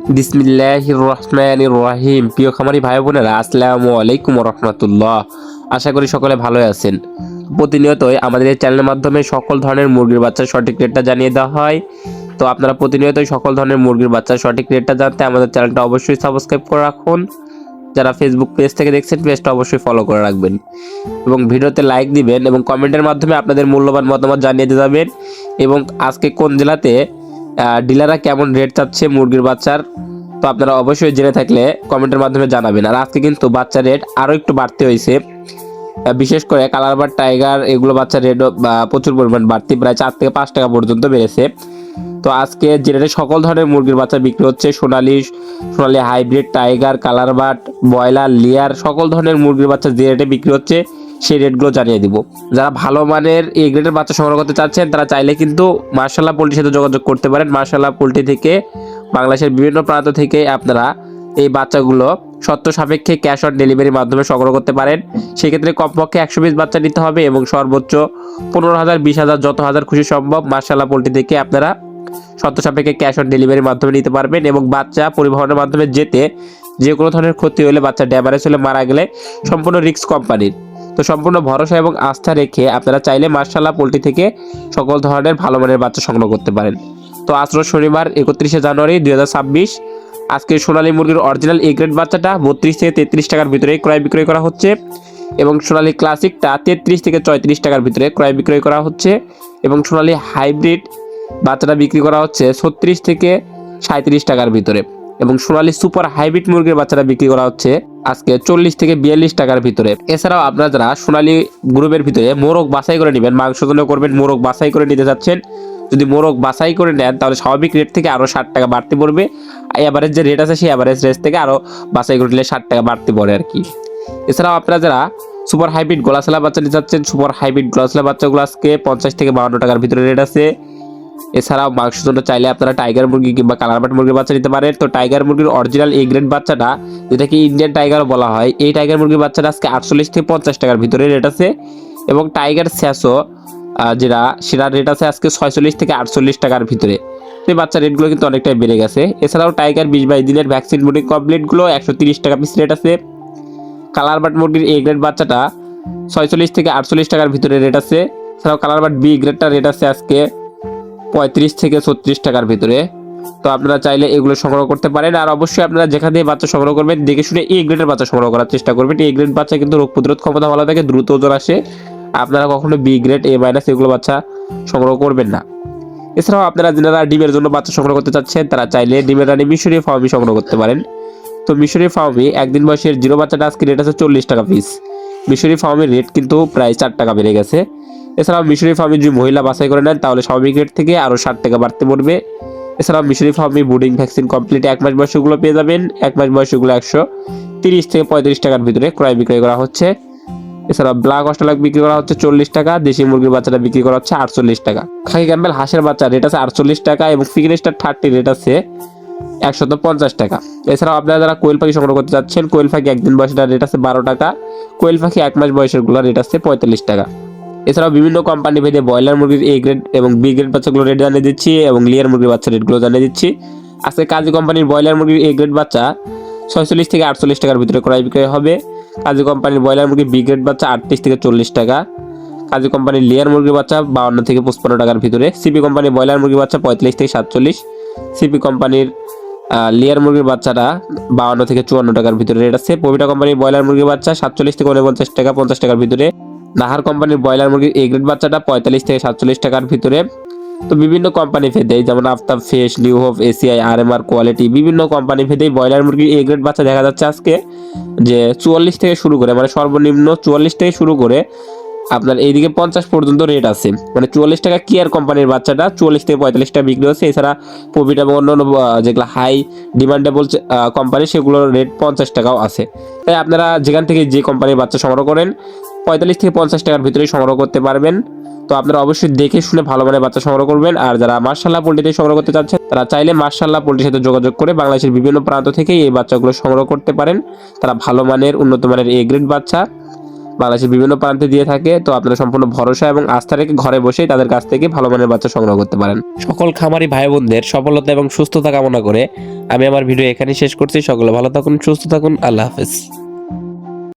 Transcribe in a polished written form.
বিসমিল্লাহির রহমানির রহিম। প্রিয় খামারি ভাই বোনেরা, আসসালামু আলাইকুম রহমতুল্লাহ। আশা করি সকলে ভালো আছেন। প্রতিনিয়তই আমাদের এই চ্যানেলের মাধ্যমে সকল ধরনের মুরগির বাচ্চার সঠিক রেটটা জানিয়ে দেওয়া হয়। তো আপনারা প্রতিনিয়তই সকল ধরনের মুরগির বাচ্চার সঠিক রেটটা জানতে আমাদের চ্যানেলটা অবশ্যই সাবস্ক্রাইব করে রাখুন। যারা ফেসবুক পেজ থেকে দেখছেন, পেজটা অবশ্যই ফলো করে রাখবেন এবং ভিডিওতে লাইক দিবেন এবং কমেন্টের মাধ্যমে আপনাদের মূল্যবান মতামত জানিয়ে দিয়ে যাবেন। এবং আজকে কোন জেলাতে ডিলাররা কেমন রেট চাচ্ছে মুরগির বাচ্চার, তো আপনারা অবশ্যই জেনে থাকলে কমেন্টের মাধ্যমে জানাবেন। আর আজকে কিন্তু বাচ্চার রেট আরও একটু বাড়তে হয়েছে, বিশেষ করে কালারবার্ড, টাইগার এগুলো বাচ্চার রেটও প্রচুর পরিমাণ বাড়তি, প্রায় 4 থেকে 5 টাকা পর্যন্ত বেড়েছে। তো আজকে যে রেটে সকল ধরনের মুরগির বাচ্চা বিক্রি হচ্ছে, সোনালি হাইব্রিড, টাইগার, কালারবার্ড, ব্রয়লার, লেয়ার, সকল ধরনের মুরগির বাচ্চা যে রেটে বিক্রি হচ্ছে সেই রেটগুলো জানিয়ে দিব। যারা ভালো মানের এই গ্রেডের বাচ্চা সংগ্রহ করতে চাচ্ছেন তারা চাইলে কিন্তু মার্শাল্লাহ পোল্ট্রির সাথে যোগাযোগ করতে পারেন। মার্শাল্লাহ পোল্ট্রি থেকে বাংলাদেশের বিভিন্ন প্রান্ত থেকে আপনারা এই বাচ্চাগুলো শর্ত সাপেক্ষে ক্যাশ অন ডেলিভারির মাধ্যমে সংগ্রহ করতে পারেন। সেক্ষেত্রে কমপক্ষে 100 পিস বাচ্চা নিতে হবে এবং সর্বোচ্চ 15,000, 20,000, যত হাজার খুশি সম্ভব মার্শাল্লাহ পোল্ট্রি থেকে আপনারা শর্ত সাপেক্ষে ক্যাশ অন ডেলিভারির মাধ্যমে নিতে পারবেন। এবং বাচ্চা পরিবহনের মাধ্যমে যেতে যে কোনো ধরনের ক্ষতি হলে, বাচ্চা ড্যামারেজ হলে, মারা গেলে সম্পূর্ণ রিস্ক কোম্পানির। তো সম্পূর্ণ ভরসা এবং আস্থা রেখে আপনারা চাইলে মার্শাল্লাহ পোল্ট্রি থেকে সকল ধরনের ভালো মানের বাচ্চা সংগ্রহ করতে পারেন। তো আজ শনিবার 31শে জানুয়ারি 2026 আজকে সোনালী মুরগির অরিজিনাল এ গ্রেড বাচ্চাটা 32 থেকে 33 টাকার ভিতরে ক্রয় বিক্রয় করা হচ্ছে এবং সোনালী ক্লাসিকটা 33 থেকে 34 টাকার ভিতরে ক্রয় বিক্রয় করা হচ্ছে এবং সোনালী হাইব্রিড বাচ্চাটা বিক্রি করা হচ্ছে 36 থেকে 37 টাকার ভিতরে এবং সোনালী সুপার হাইব্রিড মুরগির বাচ্চাটা বিক্রি করা হচ্ছে আজকে 40 থেকে 42 টাকার ভিতরে। এছাড়াও আপনারা যারা সোনালী গ্রুপের ভিতরে মোরগ বাছাই করে নেবেন, মাংস জন্য করবেন, মোরগ বাছাই করে নিতে চাচ্ছেন, যদি মোরগ বাছাই করে নেন তাহলে স্বাভাবিক রেট থেকে আরও 60 টাকা বাড়তি পড়বে। এভারেজ যে রেট আছে সেই এভারেজ রেট থেকে আরও বাছাই করে নিলে 60 টাকা বাড়তি পড়ে আর কি। এছাড়াও আপনারা যারা সুপার হাইব্রিড গোলাশালা বাচ্চা নিতে চাচ্ছেন, সুপার হাইব্রিড গোলাশালা বাচ্চাগুলো আজকে 50 থেকে 52 টাকার ভিতরে রেট আছে। এছাড়াও মাংসের জন্য চাইলে আপনারা টাইগার মুরগি কিংবা কালারবার্ড মুরগির বাচ্চা নিতে পারেন। তো টাইগার মুরগির অরিজিনাল এ গ্রেড বাচ্চাটা, যেটাকে ইন্ডিয়ান টাইগার বলা হয়, এই টাইগার মুরগির বাচ্চাটা আজকে 48 থেকে 50 টাকার ভিতরে রেট আছে এবং টাইগার স্যাসো যেটা সেটা রেট আছে আজকে 46 থেকে 48 টাকার ভিতরে। সেই বাচ্চার রেটগুলো কিন্তু অনেকটাই বেড়ে গেছে। এছাড়াও টাইগার 20-22 দিনের ভ্যাকসিন বুটিং কমপ্লিটগুলো 130 টাকা পিস রেট আছে। কালারবার্ড মুরগির এ গ্রেড বাচ্চাটা 46 থেকে 48 টাকার ভিতরে রেট আছে। এছাড়াও কালারবার্ড বি গ্রেডটা রেট আছে আজকে 35 থেকে 36 টাকার ভিতরে। তো আপনারা চাইলে এগুলো সংগ্রহ করতে পারেন। আর অবশ্যই আপনারা যেখান থেকে বাচ্চা সংগ্রহ করবেন দেখে শুনে এ গ্রেডের বাচ্চা সংগ্রহ করার চেষ্টা করবেন। এ গ্রেড বাচ্চা কিন্তু রোগ প্রতিরোধ ক্ষমতা ভালো থাকে, দ্রুত ওজন আসে। আপনারা কখনো বি গ্রেড, এ মাইনাস এগুলো বাচ্চা সংগ্রহ করবেন না। এছাড়াও আপনারা যারা ডিমের জন্য বাচ্চা সংগ্রহ করতে চাচ্ছেন তারা চাইলে ডিমের রানী মিশরি ফার্মি সংগ্রহ করতে পারেন। তো মিশরি ফার্মি একদিন বয়সের জিরো বাচ্চাটা আজকে রেট আছে 40 টাকা পিস। মিশরি ফার্মের রেট কিন্তু প্রায় 4 টাকা বেড়ে গেছে। এছাড়াও মিশরি ফার্মি যদি মহিলা বাছাই করে নেন তাহলে স্বাভাবিক রেট থেকে আরও 60 টাকা বাড়তে পড়বে। এছাড়াও মিশরি ফার্মি বুডিং ভ্যাকসিন কমপ্লিট 1 মাস বয়সীগুলো পেয়ে যাবেন। 1 মাস বয়সীগুলো 130 থেকে 35 টাকার ভিতরে ক্রয় বিক্রয় করা হচ্ছে। এছাড়াও ব্ল্যাক অস্ট্রেলিয়া বিক্রি করা হচ্ছে 40 টাকা, দেশি মুরগির বাচ্চাটা বিক্রি করা হচ্ছে 48 টাকা। খাকি ক্যাম্বেল হাঁসের বাচ্চা রেট আছে 48 টাকা এবং চিকেন স্টার 30 রেট আছে 150 টাকা। এছাড়াও আপনারা যারা কোয়েল পাখি সংগ্রহ করতে চাচ্ছেন, কোয়েল পাখি একদিন বয়সের রেট আছে 12 টাকা, কোয়েল পাখি 1 মাস বয়সের গুলো রেট আছে 45 টাকা। এছাড়াও বিভিন্ন কোম্পানি ভেদে ব্রয়লার মুরগির এ গ্রেড এবং বি গ্রেড বাচ্চাগুলো রেট জানিয়ে দিচ্ছি এবং লেয়ার মুরগির বাচ্চা রেটগুলো জানিয়ে দিচ্ছি। আজকে কাজী কোম্পানির ব্রয়লার মুরগির এ গ্রেড বাচ্চা 46 থেকে 48 টাকার ভিতরে ক্রয় বিক্রয় হবে। কাজী কোম্পানির ব্রয়লার মুরগির বি গ্রেড বাচ্চা 38 থেকে 40 টাকা। কাজী কোম্পানির লেয়ার মুরগির বাচ্চা 52 থেকে 55 টাকার ভিতরে। সিপি কোম্পানির ব্রয়লার মুরগির বাচ্চা 45 থেকে 47। সিপি কোম্পানির লেয়ার মুরগির বাচ্চাটা 52 থেকে 54 টাকার ভিতরে রেট আছে। পবিটা কোম্পানির ব্রয়লার মুরগির বাচ্চা 47 থেকে 49 টাকা, 50 টাকার ভিতরে। নাহার কোম্পানির ব্রয়লার মুরগির এ গ্রেড বাচ্চাটা 45 থেকে 47 টাকার ভিতরে। তো বিভিন্ন কোম্পানি ভেদেই, যেমন আফতাব ফেস, New Hope, ACI, RMR quality, বিভিন্ন কোম্পানি ভেদেই ব্রয়লার মুরগির এ গ্রেড বাচ্চা দেখা যাচ্ছে আজকে যে 44 থেকে শুরু করে, মানে সর্বনিম্ন 44 থেকে শুরু করে আপনার এইদিকে 50 পর্যন্ত রেট আছে। মানে 44 টাকা কেয়ার কোম্পানির বাচ্চাটা 44 থেকে 45 টাকা বিক্রি হচ্ছে। এছাড়া প্রফিট এবং অন্যান্য যেগুলো হাই ডিমান্ডেবল কোম্পানি সেগুলোর রেট 50 টাকাও আছে। তাই আপনারা যেখান থেকে যে কোম্পানির বাচ্চা সংগ্রহ করেন 45 থেকে 50 টাকার ভিতরেই সংগ্রহ করতে পারবেন। তো আপনারা অবশ্যই দেখে শুনে ভালো মানের বাচ্চা সংগ্রহ করবেন। আর যারা মার্শাল্লাহ পোল্ট্রিতে সংগ্রহ করতে চাচ্ছেন তারা চাইলে মার্শাল্লাহ পোল্ট্রির সাথে যোগাযোগ করে বাংলাদেশের বিভিন্ন প্রান্ত থেকে এই বাচ্চাগুলো সংগ্রহ করতে পারেন। তারা ভালো মানের, উন্নত মানের এ গ্রেড বাচ্চা বাংলাদেশের বিভিন্ন প্রান্তে দিয়ে থাকে। তো আপনারা সম্পূর্ণ ভরসা এবং আস্থা রেখে ঘরে বসেই তাদের কাছ থেকে ভালো মানের বাচ্চা সংগ্রহ করতে পারেন। সকল খামারি ভাই বোনদের সফলতা এবং সুস্থতা কামনা করে আমি আমার ভিডিও এখানেই শেষ করছি। সকলে ভালো থাকুন, সুস্থ থাকুন, আল্লাহ হাফেজ।